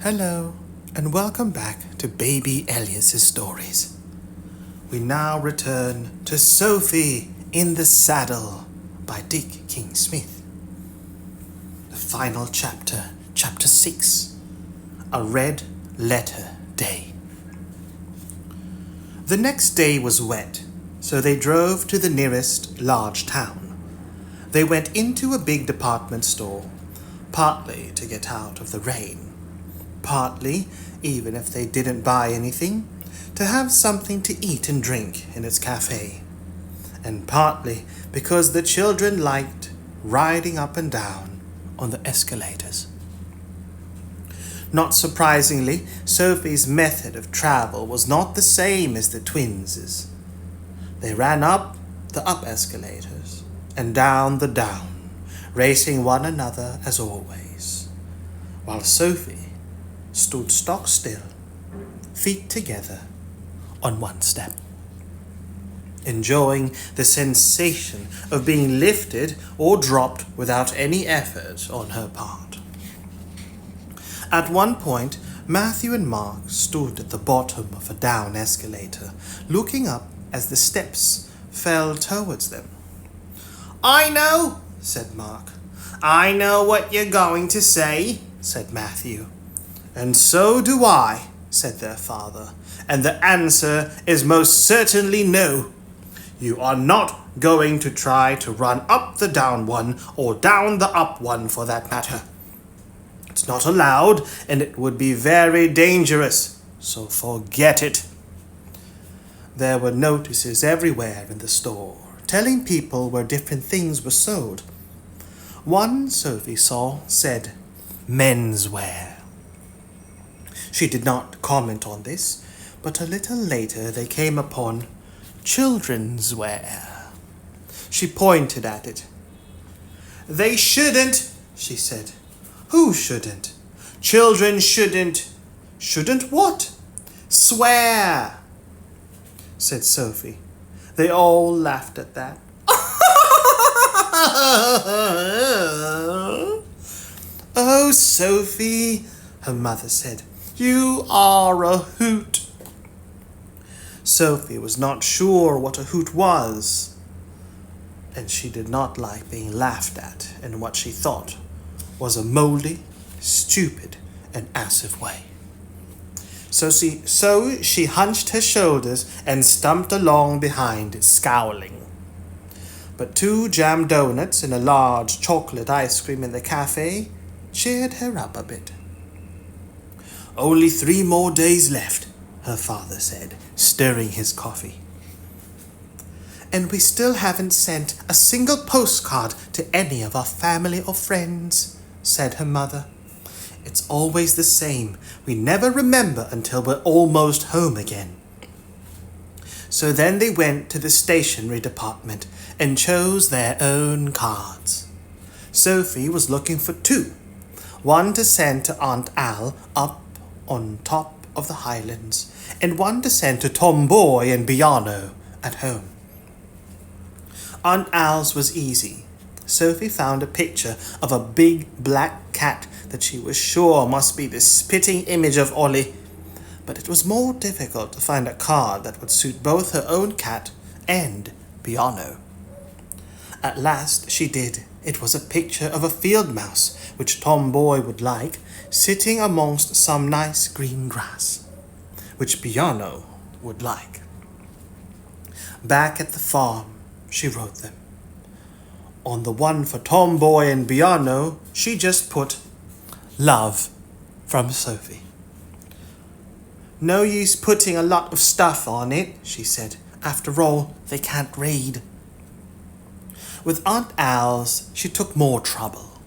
Hello, and welcome back to Baby Elias's stories. We now return to Sophie in the Saddle by Dick King Smith. The final chapter, chapter 6, A Red Letter Day. The next day was wet, so they drove to the nearest large town. They went into a big department store, partly to get out of the rain, partly, even if they didn't buy anything, to have something to eat and drink in its cafe, and partly because the children liked riding up and down on the escalators. Not surprisingly, Sophie's method of travel was not the same as the twins'. They ran up the up escalators and down the down, racing one another as always, while Sophie stood stock still, feet together on one step, enjoying the sensation of being lifted or dropped without any effort on her part. At one point, Matthew and Mark stood at the bottom of a down escalator, looking up as the steps fell towards them. "I know," said Mark. "I know what you're going to say," said Matthew. "And so do I," said their father, "and the answer is most certainly no. You are not going to try to run up the down one or down the up one for that matter. It's not allowed, and it would be very dangerous, so forget it." There were notices everywhere in the store, telling people where different things were sold. One Sophie saw said, "Menswear." She did not comment on this, but a little later they came upon children's wear. She pointed at it. "They shouldn't," she said. "Who shouldn't?" "Children shouldn't." "Shouldn't what?" "Swear," said Sophie. They all laughed at that. "Oh, Sophie," her mother said, "you are a hoot." Sophie was not sure what a hoot was, and she did not like being laughed at in what she thought was a moldy, stupid, and assive way. So she hunched her shoulders and stumped along behind, scowling. But 2 jam donuts and a large chocolate ice cream in the cafe cheered her up a bit. "Only 3 more days left," her father said, stirring his coffee. "And we still haven't sent a single postcard to any of our family or friends," said her mother. "It's always the same. We never remember until we're almost home again." So then they went to the stationery department and chose their own cards. Sophie was looking for 2, one to send to Aunt Al up on top of the Highlands, and one to send to Tomboy and Biano at home. Aunt Al's was easy. Sophie found a picture of a big black cat that she was sure must be the spitting image of Ollie, but it was more difficult to find a card that would suit both her own cat and Biano. At last she did. It was a picture of a field mouse, which Tomboy would like, sitting amongst some nice green grass, which Biano would like. Back at the farm, she wrote them. On the one for Tomboy and Biano, she just put, "Love, from Sophie." "No use putting a lot of stuff on it," she said. "After all, they can't read." With Aunt Al's, she took more trouble.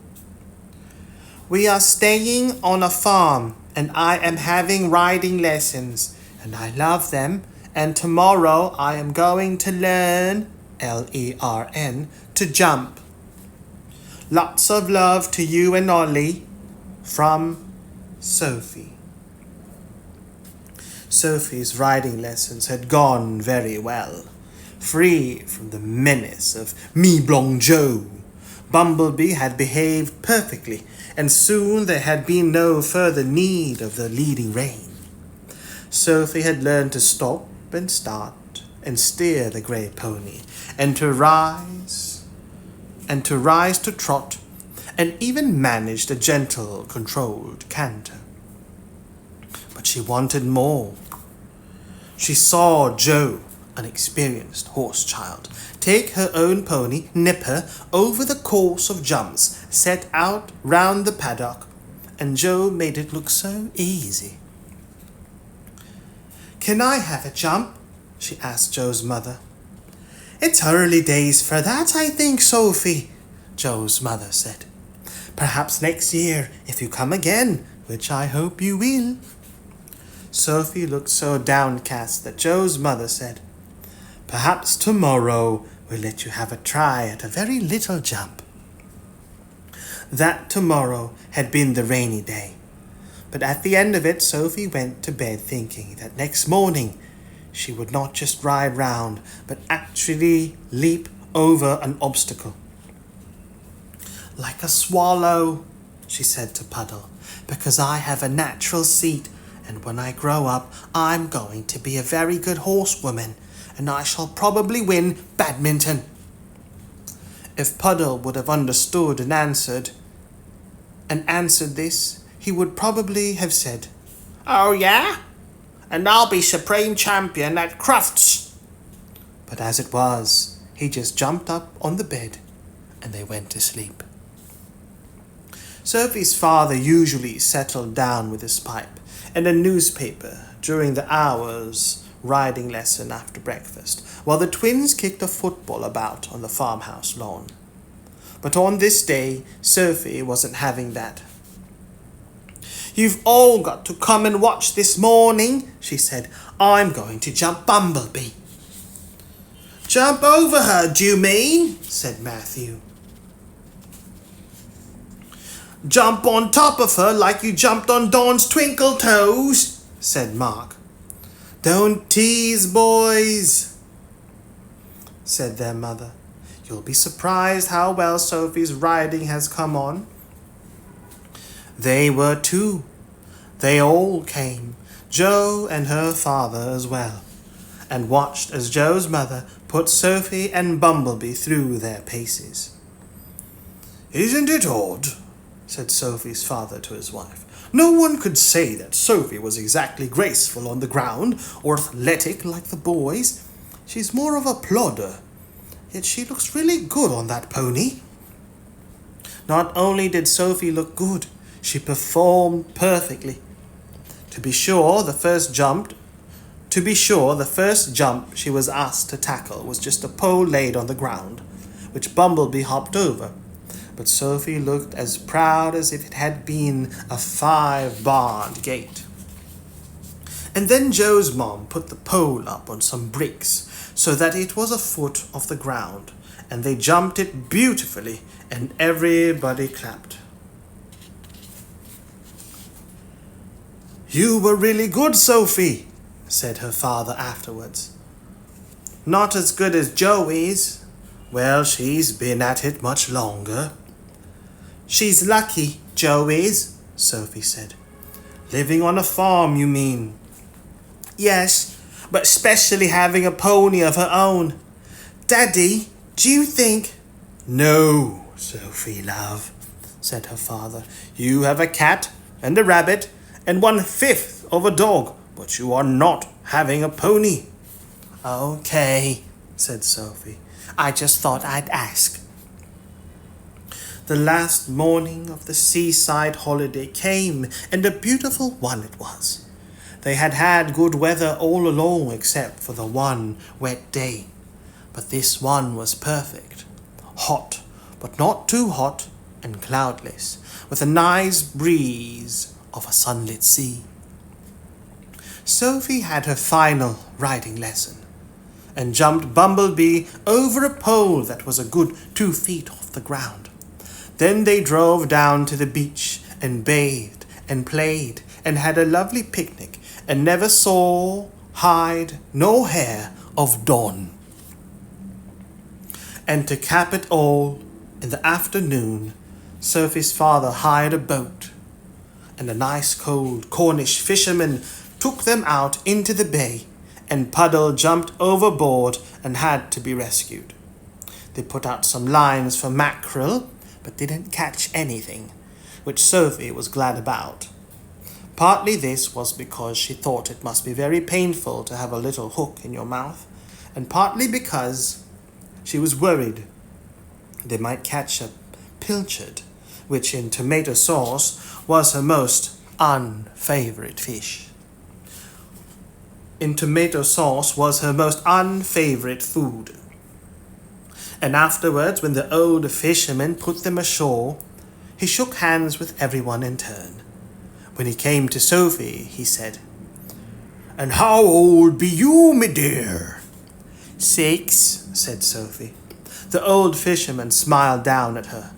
"We are staying on a farm, and I am having riding lessons, and I love them, and tomorrow I am going to learn, Lern, to jump. Lots of love to you and Ollie, from Sophie." Sophie's riding lessons had gone very well, free from the menace of Me Blong Joe. Bumblebee had behaved perfectly, and soon there had been no further need of the leading rein. Sophie had learned to stop and start and steer the grey pony, and to rise to trot, and even managed a gentle, controlled canter. But she wanted more. She saw Joe, an experienced horse child, take her own pony, Nipper, over the course of jumps, set out round the paddock, and Joe made it look so easy. "Can I have a jump?" she asked Joe's mother. "It's early days for that, I think, Sophie," Joe's mother said. "Perhaps next year, if you come again, which I hope you will." Sophie looked so downcast that Joe's mother said, "Perhaps tomorrow we'll let you have a try at a very little jump." That tomorrow had been the rainy day, but at the end of it Sophie went to bed thinking that next morning she would not just ride round, but actually leap over an obstacle. "Like a swallow," she said to Puddle, "because I have a natural seat, and when I grow up I'm going to be a very good horsewoman, and I shall probably win badminton." If Puddle would have understood and answered this, he would probably have said, "Oh yeah? And I'll be supreme champion at crafts." But as it was, he just jumped up on the bed and they went to sleep. Sophie's father usually settled down with his pipe and a newspaper during the hour's riding lesson after breakfast, while the twins kicked a football about on the farmhouse lawn. But on this day, Sophie wasn't having that. "You've all got to come and watch this morning," she said. "I'm going to jump Bumblebee." "Jump over her, do you mean?" said Matthew. "Jump on top of her like you jumped on Dawn's twinkle toes," said Mark. "Don't tease, boys," said their mother. "You'll be surprised how well Sophie's riding has come on." They were too. They all came, Joe and her father as well, and watched as Joe's mother put Sophie and Bumblebee through their paces. "Isn't it odd?" said Sophie's father to his wife. "No one could say that Sophie was exactly graceful on the ground or athletic like the boys. She's more of a plodder, yet she looks really good on that pony." Not only did Sophie look good, she performed perfectly. To be sure, the first jump she was asked to tackle was just a pole laid on the ground, which Bumblebee hopped over. But Sophie looked as proud as if it had been a 5-barred gate. And then Joe's mom put the pole up on some bricks so that it was a foot off the ground, and they jumped it beautifully, and everybody clapped. "You were really good, Sophie," said her father afterwards. "Not as good as Joey's." "Well, she's been at it much longer." "She's lucky, Jo is," Sophie said. "Living on a farm, you mean?" "Yes, but especially having a pony of her own. Daddy, do you think—" "No, Sophie, love," said her father. "You have a cat and a rabbit and 1/5 of a dog, but you are not having a pony." "Okay," said Sophie. "I just thought I'd ask." The last morning of the seaside holiday came, and a beautiful one it was. They had had good weather all along except for the one wet day, but this one was perfect. Hot, but not too hot, and cloudless, with a nice breeze of a sunlit sea. Sophie had her final riding lesson, and jumped Bumblebee over a pole that was a good 2 feet off the ground. Then they drove down to the beach and bathed and played and had a lovely picnic and never saw hide nor hair of Dawn. And to cap it all, in the afternoon, Sophie's father hired a boat, and a nice cold Cornish fisherman took them out into the bay, and Puddle jumped overboard and had to be rescued. They put out some lines for mackerel, but didn't catch anything, which Sophie was glad about. Partly this was because she thought it must be very painful to have a little hook in your mouth, and partly because she was worried they might catch a pilchard, which in tomato sauce was her most unfavorite fish. In tomato sauce was her most unfavorite food. And afterwards, when the old fisherman put them ashore, he shook hands with everyone in turn. When he came to Sophie, he said, "And how old be you, me dear?" "6," said Sophie. The old fisherman smiled down at her.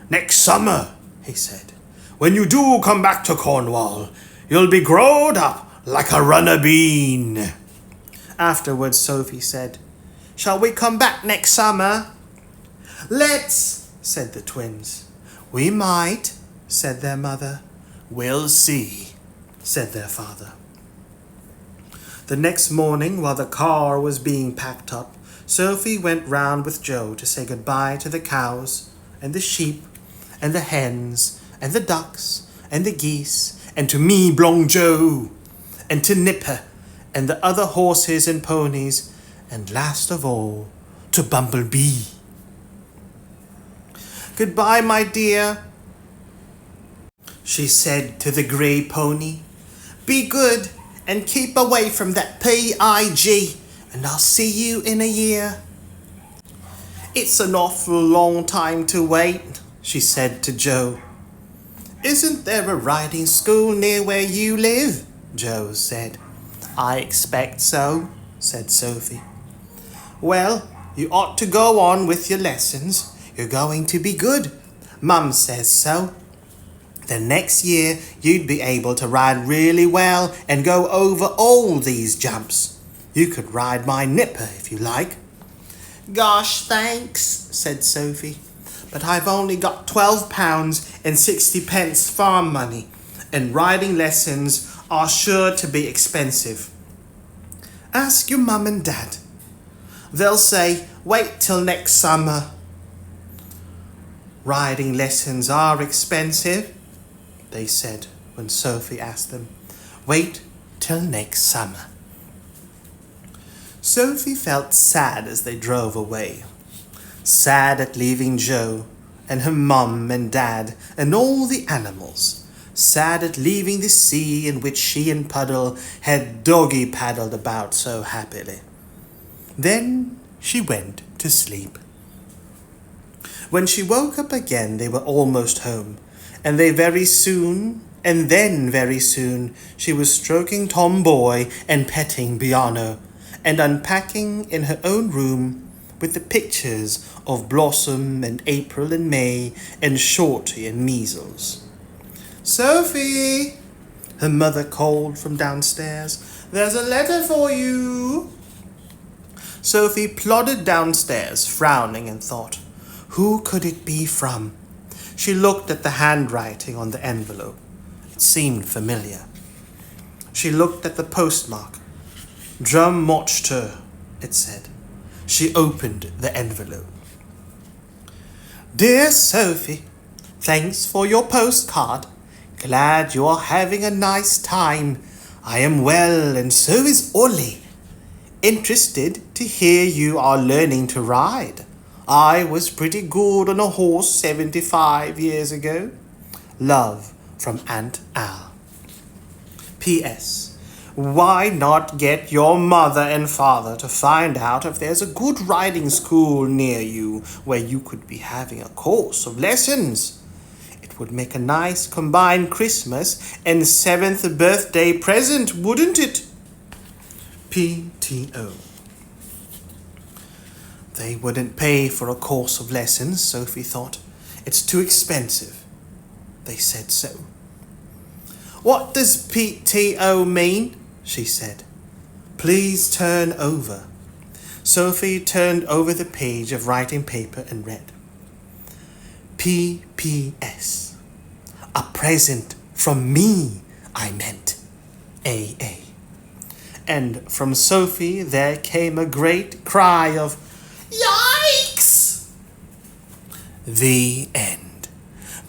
"Next summer," he said, "when you do come back to Cornwall, you'll be growed up like a runner bean." Afterwards, Sophie said, "Shall we come back next summer?" "Let's," said the twins. "We might," said their mother. "We'll see," said their father. The next morning, while the car was being packed up, Sophie went round with Joe to say goodbye to the cows and the sheep and the hens and the ducks and the geese, and to me, Blong Joe, and to Nipper and the other horses and ponies, and last of all, to Bumblebee. "Goodbye, my dear," she said to the grey pony. "Be good and keep away from that Pig, and I'll see you in a year." "It's an awful long time to wait," she said to Joe. "Isn't there a riding school near where you live?" Joe said. "I expect so," said Sophie. "Well, you ought to go on with your lessons. You're going to be good. Mum says so. Then next year you'd be able to ride really well and go over all these jumps. You could ride my Nipper if you like." "Gosh, thanks," said Sophie. "But I've only got £12.60 farm money, and riding lessons are sure to be expensive." "Ask your mum and dad. They'll say, 'Wait till next summer.'" "Riding lessons are expensive," they said when Sophie asked them. "Wait till next summer." Sophie felt sad as they drove away. Sad at leaving Joe and her mum and dad and all the animals. Sad at leaving the sea in which she and Puddle had doggy-paddled about so happily. Then she went to sleep. When she woke up again, they were almost home, and then very soon, she was stroking Tomboy and petting Biano, and unpacking in her own room with the pictures of Blossom and April and May and Shorty and Measles. "Sophie," her mother called from downstairs, "there's a letter for you." Sophie plodded downstairs, frowning, and thought, who could it be from? She looked at the handwriting on the envelope. It seemed familiar. She looked at the postmark. "Drum Mochter," it said. She opened the envelope. "Dear Sophie, thanks for your postcard. Glad you are having a nice time. I am well, and so is Ollie. Interested to hear you are learning to ride. I was pretty good on a horse 75 years ago. Love, from Aunt Al. P.S. Why not get your mother and father to find out if there's a good riding school near you where you could be having a course of lessons? It would make a nice combined Christmas and 7th birthday present, wouldn't it? P.T.O. They wouldn't pay for a course of lessons, Sophie thought. It's too expensive. They said so. "What does P.T.O. mean?" she said. "Please turn over." Sophie turned over the page of writing paper and read. PPS. A present from me, I meant. AA. And from Sophie there came a great cry of "Yikes!" The end.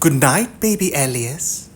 Good night, baby Elias.